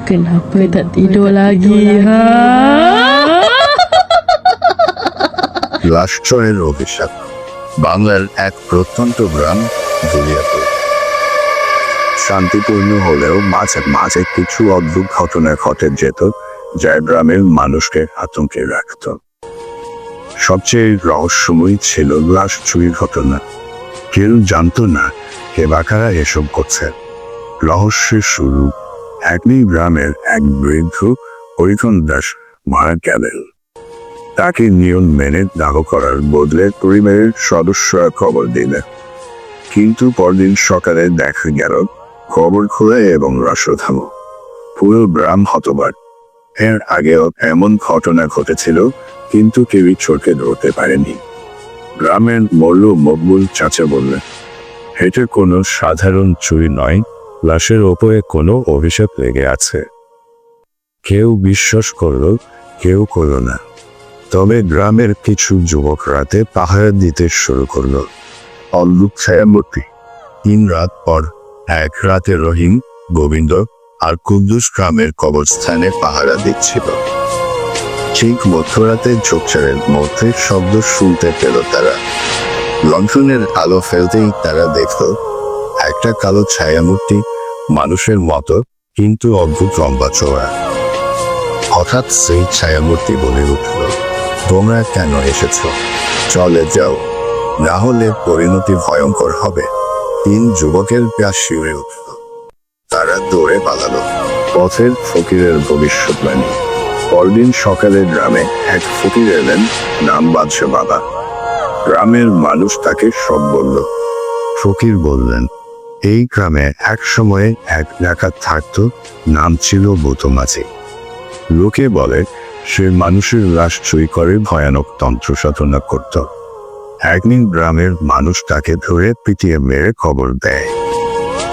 Kenapa tak tidur lagi, ha? লাশচরের অভিশাপ। বাংলার এক প্রত্যন্ত গ্রাম দুলিয়াপুর শান্তিপূর্ণ হলেও মাঝে মাঝে কিছু অদ্ভুত ঘটনা ঘটে যেত, যা গ্রামের মানুষকে আতঙ্কে রাখত। সবচেয়ে রহস্যময় ছিল লাশ চুরির ঘটনা। কেউ জানতো না কে বা কারা এসব করছে। রহস্যের শুরু একই গ্রামের এক বৃদ্ধ হরিধন দাস মারা গেলেন। তাকে নিয়ম মেনে দাহ করার বদলে পরিবারের সদস্যরা খবর দিলেন, কিন্তু পরদিন সকালে দেখা গেল খবর খোলা এবং রসধাম। পুরো গ্রাম হতবাক। এর আগেও এমন ঘটনা ঘটেছিল, কিন্তু কেউই চোখে ধরতে পারেনি। গ্রামের মল্ল মকবুল চাচা বললেন, এটা কোনো সাধারণ চুরি নয়, লাশের ওপরে কোনো অভিশাপ লেগে আছে। কেউ বিশ্বাস করলো, কেউ করলো না। তবে গ্রামের কিছু যুবক রাতে পাহারা দিতে শুরু করলো। অদ্ভুত ছায়ামূর্তি। 3 রাত পর এক রাতে রহিম, গোবিন্দ আর কুদ্দুস গ্রামের কবরস্থানে পাহারা দিচ্ছিল। ঠিক মধ্যরাতে ঝোপঝাড়ের মধ্যে শব্দ শুনতে পেল তারা। লণ্ঠনের আলো ফেলতেই তারা দেখল একটা কালো ছায়ামূর্তি, মানুষের মতো কিন্তু অদ্ভুত লম্বা চওড়া। হঠাৎ সেই ছায়ামূর্তি বলে উঠল, তোমরা কেন এসেছ? চলে যাও, না হলে পরিণতি ভয়ঙ্কর হবে। 3 যুবকের গা শিউরে উঠল। তারা দৌড়ে পালালো। পথের ফকিরের ভবিষ্যৎবাণী। পরদিন সকালে গ্রামে এক ফকির এলেন, নাম বাদশা বাবা। গ্রামের মানুষ তাকে সব বলল। ফকির বললেন, এই গ্রামে এক সময়ে এক ডাকাত থাকত, নাম ছিল বুতমাঝি। লোকে বলে সে মানুষের লাশ চুরি করে ভয়ানক তন্ত্র সাধনা করত। একদিন গ্রামের মানুষ তাকে ধরে পিটিয়ে মেরে খবর দেয়,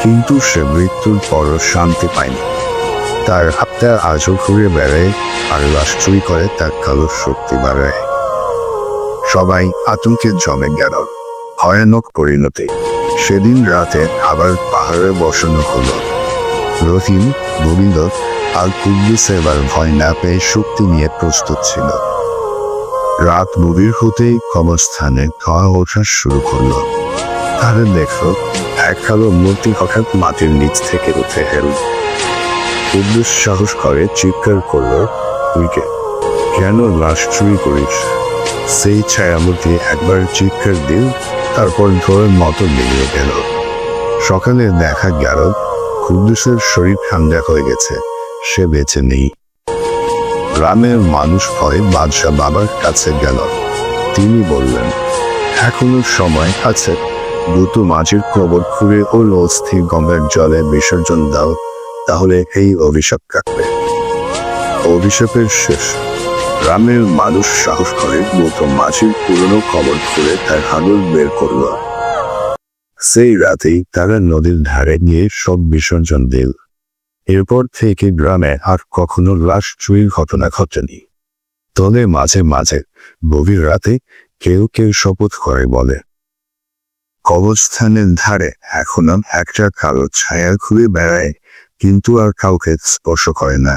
কিন্তু সে মৃত্যুর পরও শান্তি পায়নি। তার আত্মা আজও ঘুরে বেড়ায় আর লাশ চুরি করে তার কালো শক্তি বাড়ায়। সবাই আতঙ্কে জমে গেল। ভয়ানক পরিণতি। সেদিন রাতে আবার পাহাড়ে বসানো হলো। রহিম, গোবিন্দ আর কুদ্দুস এবার ভয় না পেয়ে শক্তি নিয়ে প্রস্তুত ছিল। রাত গভীর হতেই কবরস্থানে ধোঁয়া ওঠা শুরু করলো। তারা দেখল এক কালো মূর্তি হঠাৎ মাটির নিচ থেকে উঠে এল। কুদ্দুস সাহস করে চিৎকার করলো, তুই কে? কেন লাশ চুরি করিস? সেই ছায়ামূর্তি একবার চিৎকার দিল, তারপর ঢোলের মতো বেরিয়ে গেল। সকালে দেখা গেল কুদ্দুসের শরীর ঠান্ডা হয়ে গেছে, সে বেঁচে নেই। গ্রামের মানুষ ভয়ে বাদশা বাবার কাছে গেল। তিনি বললেন, এখনো সময় আছে, দুটো মাঝির কবর খুঁড়ে ও অস্থি গঙ্গার জলে বিসর্জন দাও, তাহলে এই অভিশাপ কাটবে। অভিশাপের শেষ। গ্রামের মানুষ সাহস করে দুটো মাঝির পুরনো কবর খুঁড়ে তার হাঙর বের করল। সেই রাতেই তারা নদীর ধারে গিয়ে সব বিসর্জন দিল। এরপর থেকে গ্রামে আর কখনো লাশ চুরির ঘটনা ঘটেনি। তবে মাঝে মাঝে গভীর রাতে কেউ কেউ শপথ করে বলে, কবরস্থানের ধারে এখনো একটা কালো ছায়া ঘুরে বেড়ায়, কিন্তু আর কাউকে স্পর্শ করে না।